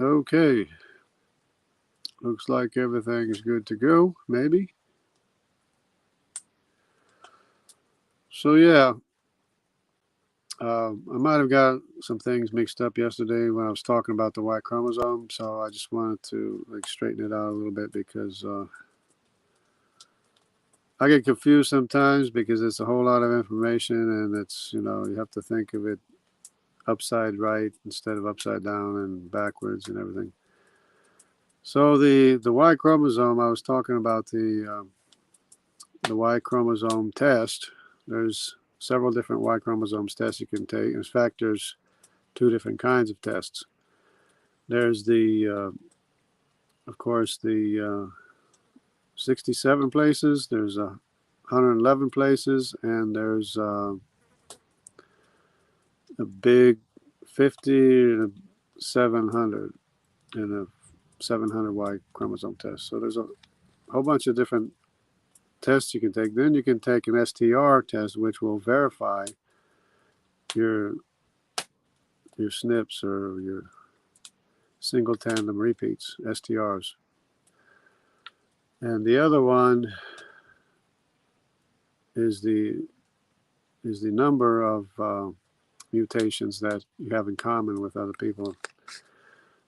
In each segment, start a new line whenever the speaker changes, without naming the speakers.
Okay, looks like everything is good to go, maybe. So, yeah, I might have got some things mixed up yesterday when I was talking about the Y chromosome, so I just wanted to straighten it out a little bit because I get confused sometimes because it's a whole lot of information and you have to think of it upside right instead of upside down and backwards and everything. So the Y chromosome, I was talking about the Y chromosome test. There's several different Y chromosomes tests you can take. In fact, there's two different kinds of tests. There's of course, the 67 places. There's 111 places, and there's a big 50 and a 700 and a 700 Y chromosome test. So there's a whole bunch of different tests you can take. Then you can take an STR test, which will verify your SNPs or your single tandem repeats, STRs. And the other one is the number of mutations that you have in common with other people.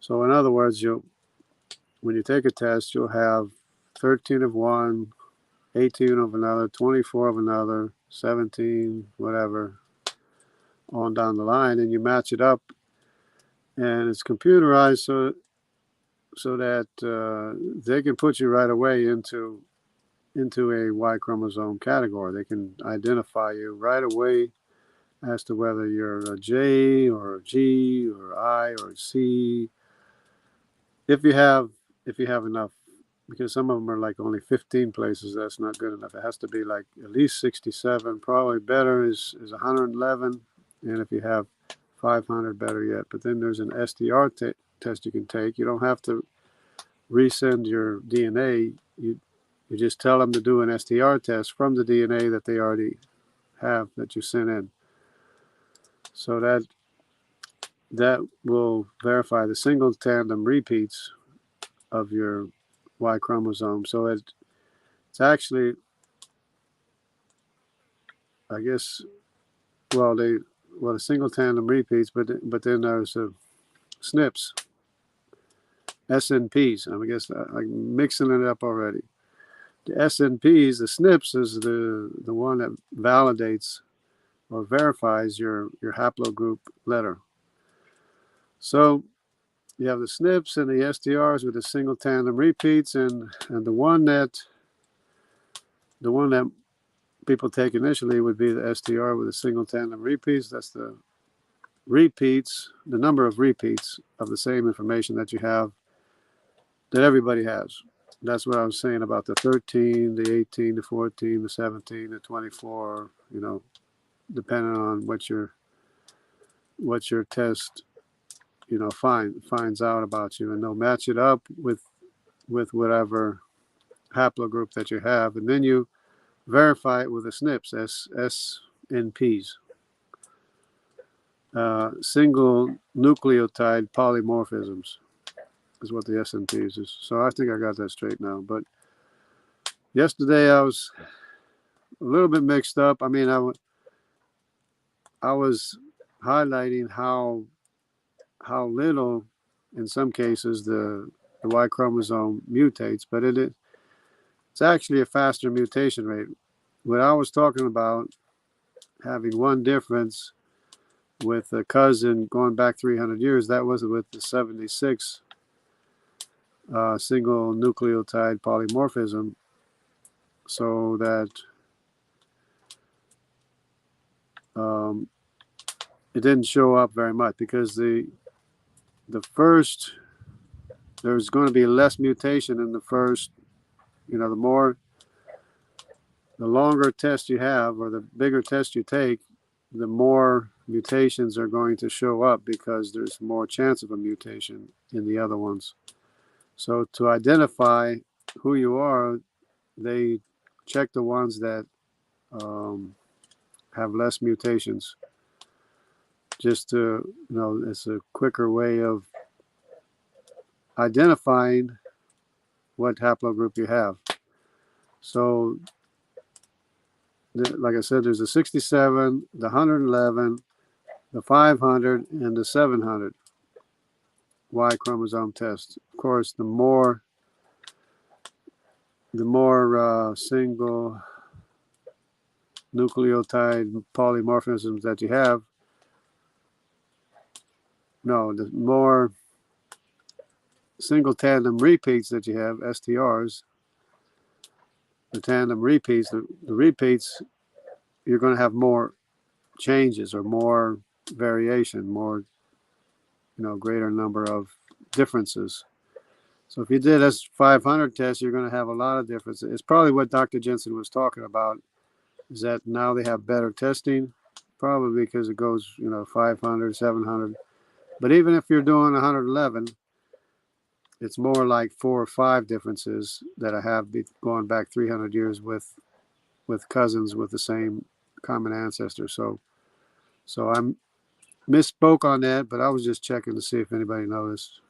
So in other words, when you take a test, you'll have 13 of one, 18 of another, 24 of another, 17, whatever, on down the line, and you match it up, and it's computerized so that they can put you right away into a Y chromosome category. They can identify you right away as to whether you're a J or a G or I or a C. If you have enough, because some of them are like only 15 places, that's not good enough. It has to be like at least 67. Probably better is 111, and if you have 500, better yet. But then there's an STR test you can take. You don't have to resend your DNA. You just tell them to do an STR test from the DNA that they already have that you sent in. So that will verify the single tandem repeats of your Y chromosome. So it's actually, I guess, the single tandem repeats, but then there's SNPs, SNPs. I guess I'm mixing it up already. The SNPs, the SNPs, is the one that validates or verifies your haplogroup letter. So you have the SNPs and the STRs with the single tandem repeats, and the one that people take initially would be the STR with the single tandem repeats. That's the number of repeats of the same information that you have, that everybody has. That's what I was saying about the 13, the 18, the 14, the 17, the 24, depending on what your test, finds out about you, and they'll match it up with whatever haplogroup that you have, and then you verify it with the SNPs, SNPs, single nucleotide polymorphisms is what the SNPs is. So I think I got that straight now. But yesterday I was a little bit mixed up. I mean, I was highlighting how little, in some cases, the Y chromosome mutates, but it's actually a faster mutation rate. When I was talking about having one difference with a cousin going back 300 years, that was with the 76 single nucleotide polymorphism, so that it didn't show up very much, because the first, there's going to be less mutation in the first, the longer test you have, or the bigger test you take, the more mutations are going to show up, because there's more chance of a mutation in the other ones. So to identify who you are, they check the ones that have less mutations, just to, it's a quicker way of identifying what haplogroup you have. So, like I said, there's the 67, the 111, the 500, and the 700 Y chromosome test. Of course, the more single nucleotide polymorphisms that you have, the more single tandem repeats that you have, STRs, the tandem repeats, the repeats, you're going to have more changes or more variation, more, greater number of differences. So if you did a 500 test, you're going to have a lot of differences. It's probably what Dr. Jensen was talking about, is that now they have better testing, probably because it goes, 500, 700. But even if you're doing 111, it's more like 4 or 5 differences that I have going back 300 years with cousins with the same common ancestor. So I misspoke on that, but I was just checking to see if anybody noticed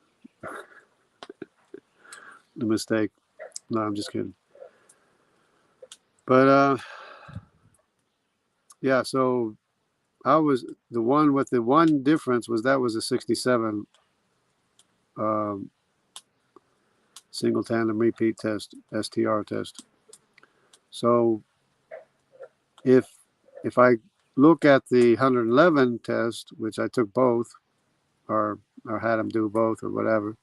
the mistake. No, I'm just kidding. But yeah, so I was the one with the one difference was a 67 single tandem repeat test, STR test. So if I look at the 111 test, which I took both, or had them do both, or whatever,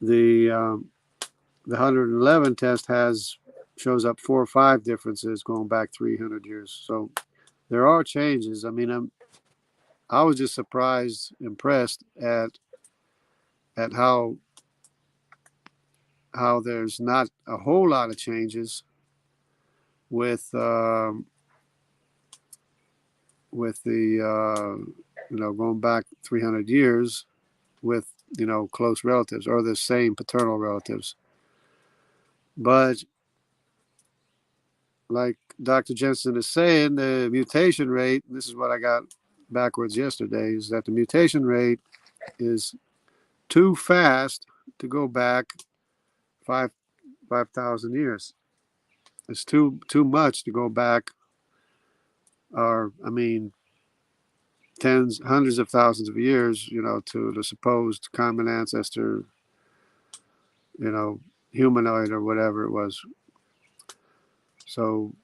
the 111 test shows up 4 or 5 differences going back 300 years. So there are changes. I mean, I was just impressed at how there's not a whole lot of changes with the going back 300 years with close relatives or the same paternal relatives. But like Dr. Jensen is saying, the mutation rate, this is what I got backwards yesterday, is that the mutation rate is too fast to go back 5,000 years. It's too much to go back, or I mean, hundreds of thousands of years, to the supposed common ancestor, humanoid or whatever it was. So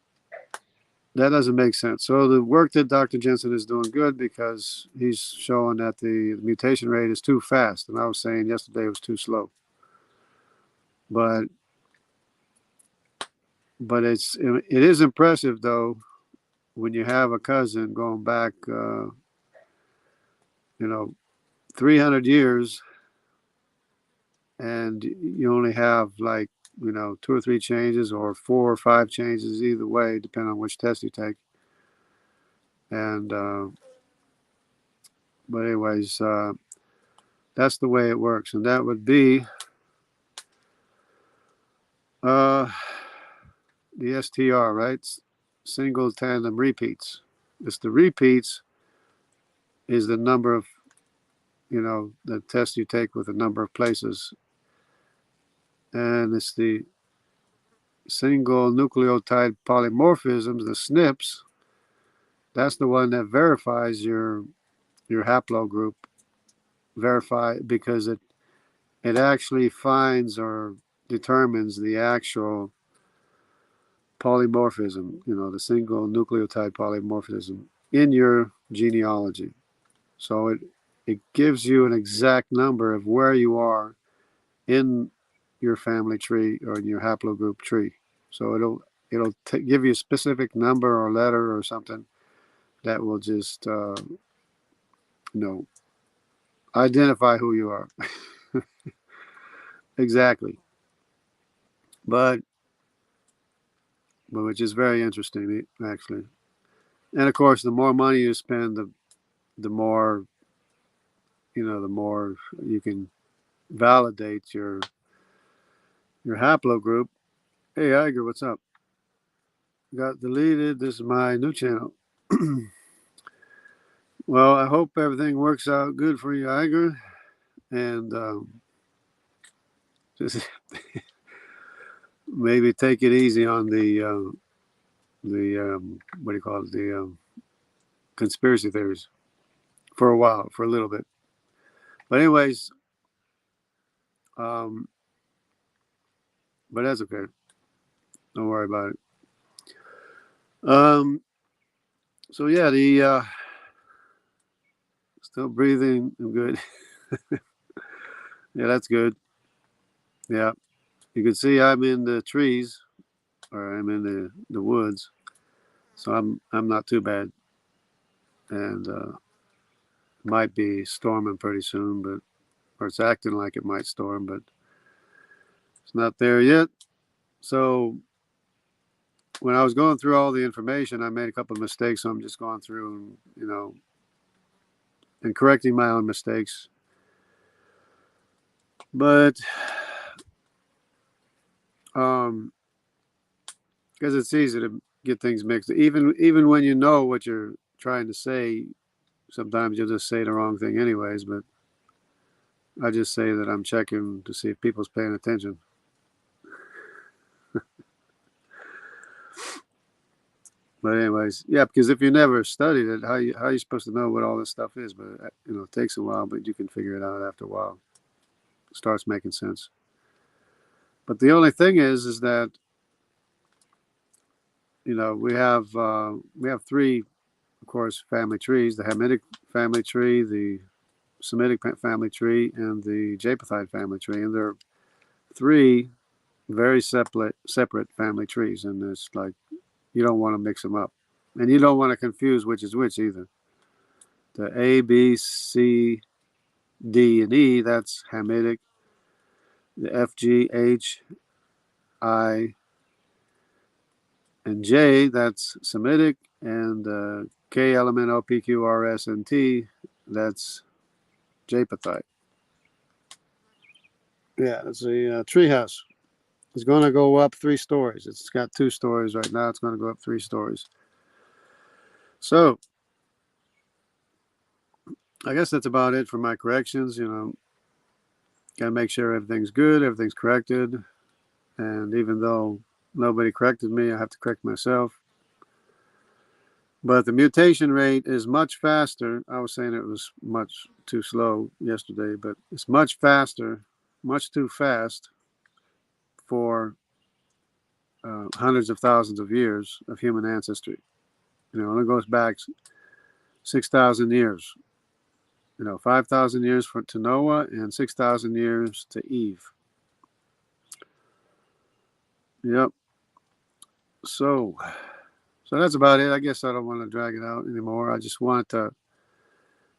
that doesn't make sense. So the work that Dr. Jensen is doing good, because he's showing that the mutation rate is too fast. And I was saying yesterday it was too slow. But it is impressive, though, when you have a cousin going back, 300 years, and you only have like, 2 or 3 changes or 4 or 5 changes, either way, depending on which test you take. And but anyways, that's the way it works, and that would be the STR, right? Single tandem repeats. It's the repeats is the number of, the test you take with a number of places, and it's the single nucleotide polymorphisms, the SNPs. That's the one that verifies your haplogroup. Because it actually finds or determines the actual polymorphism, the single nucleotide polymorphism in your genealogy. So it gives you an exact number of where you are in your family tree or in your haplogroup tree. So it'll give you a specific number or letter or something that will just identify who you are. Exactly. But which is very interesting, actually. And of course, the more money you spend, the more the more you can validate your haplogroup. Hey, Iger, what's up? Got deleted. This is my new channel. Well, I hope everything works out good for you, Iger. And Just maybe take it easy on the what do you call it, the conspiracy theories for a while, for a little bit. But anyways, um, but that's okay. Don't worry about it. So yeah, the still breathing. I'm good. Yeah, that's good. Yeah, you can see I'm in the trees, or I'm in the woods, so I'm not too bad, and might be storming pretty soon, but or it's acting like it might storm, but it's not there yet. So when I was going through all the information, I made a couple of mistakes. So I'm just going through and and correcting my own mistakes. But because it's easy to get things mixed, even when you know what you're trying to say, sometimes you'll just say the wrong thing anyways. But I just say that I'm checking to see if people's paying attention. But anyways, yeah, because if you never studied it, how are you supposed to know what all this stuff is? But it takes a while, but you can figure it out after a while. It starts making sense. But the only thing is that we have three, of course, family trees: the Hamitic family tree, the Semitic family tree, and the Japhethite family tree, and they're three very separate family trees, and it's like you don't want to mix them up, and you don't want to confuse which is which either. The A, B, C, D, and E, that's Hamitic. The F, G, H, I, and J, that's Semitic. And K, L, M, N, O, P, Q, R, S, and T, that's Japhethite. Yeah, that's a treehouse. It's going to go up 3 stories. It's got 2 stories right now. It's going to go up 3 stories. So I guess that's about it for my corrections. Got to make sure everything's good, everything's corrected. And even though nobody corrected me, I have to correct myself. But the mutation rate is much faster. I was saying it was much too slow yesterday, but it's much faster, much too fast for hundreds of thousands of years of human ancestry. It goes back 6,000 years. 5,000 years to Noah and 6,000 years to Eve. Yep. So that's about it. I guess I don't want to drag it out anymore. I just want to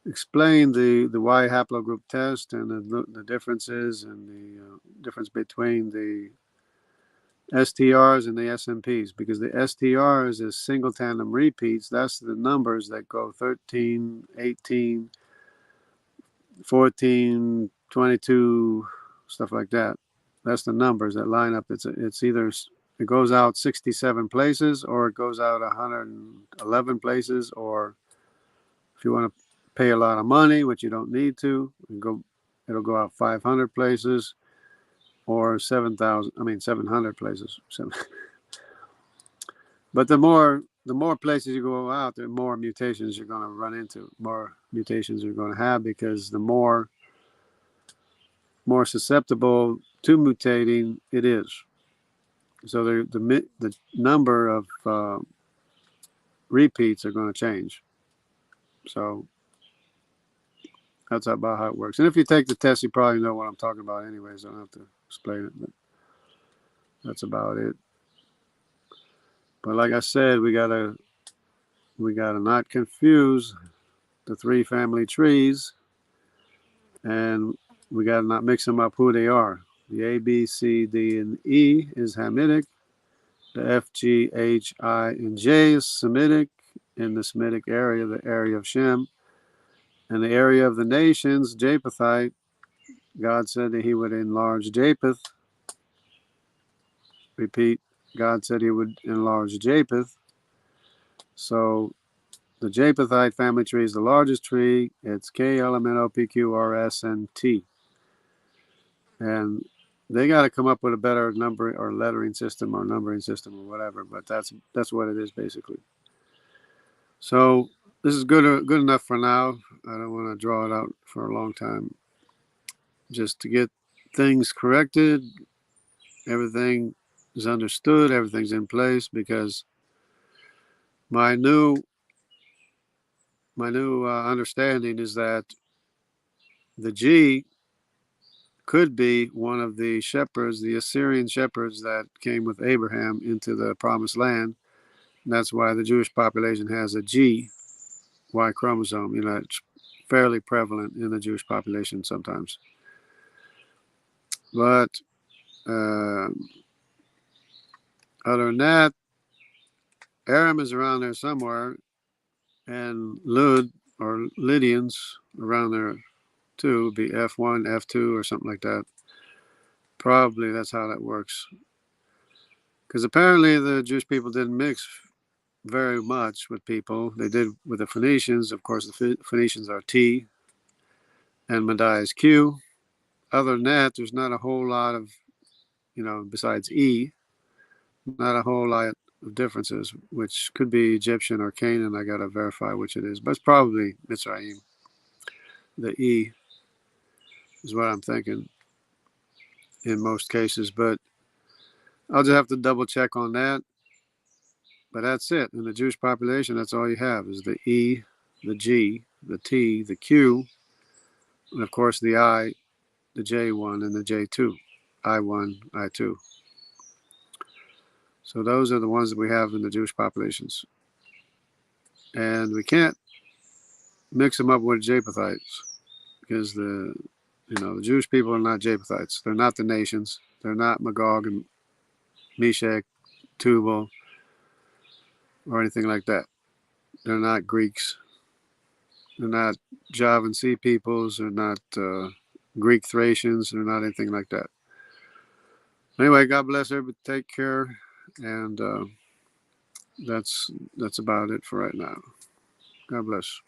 explain the Y haplogroup test and the differences and the difference between the STRs and the SMPs, because the STRs is single tandem repeats. That's the numbers that go 13, 18, 14, 22, stuff like that. That's the numbers that line up. It's either it goes out 67 places, or it goes out 111 places, or if you want to pay a lot of money, which you don't need to, it'll go out 500 places, or 700 places. But the more places you go out, the more mutations you're going to run into, more mutations you're going to have, because the more susceptible to mutating it is. So the number of repeats are going to change. So that's about how it works. And if you take the test, you probably know what I'm talking about anyways. I don't have to explain it, but that's about it. But like I said, we gotta not confuse the 3 family trees, and we gotta not mix them up who they are. The A, B, C, D, and E is Hamitic. The F, G, H, I, and J is Semitic, in the Semitic area, the area of Shem. And the area of the nations, Japhethite, God said that he would enlarge Japheth. Repeat, God said he would enlarge Japheth. So the Japhethite family tree is the largest tree. It's K, L, M, N, O, P, Q, R, S, and T. And They got to come up with a better number or lettering system or numbering system or whatever. But that's what it is basically. So this is good enough for now. I don't want to draw it out for a long time. Just to get things corrected, everything is understood, everything's in place, because my new understanding is that the G could be one of the shepherds, the Assyrian shepherds that came with Abraham into the promised land. And that's why the Jewish population has a G, Y chromosome. You know, it's fairly prevalent in the Jewish population sometimes. But other than that, Aram is around there somewhere, and Lud or Lydians around there too, would be F1, F2, or something like that. Probably that's how that works. Because apparently the Jewish people didn't mix very much with people. They did with the Phoenicians. Of course, the Phoenicians are T, and Madai is Q. Other than that, there's not a whole lot of, besides E, not a whole lot of differences, which could be Egyptian or Canaan. I got to verify which it is, but it's probably Mitzrayim. The E is what I'm thinking in most cases, but I'll just have to double check on that. But that's it. In the Jewish population, that's all you have is the E, the G, the T, the Q, and of course the I, the J1, and the J2. I1, I2. So those are the ones that we have in the Jewish populations. And we can't mix them up with Japhethites because the Jewish people are not Japhethites. They're not the nations. They're not Magog and Meshach, Tubal, or anything like that. They're not Greeks. They're not Javan Sea peoples. They're not Greek Thracians. They're not anything like that. Anyway, God bless everybody. Take care. And that's about it for right now. God bless.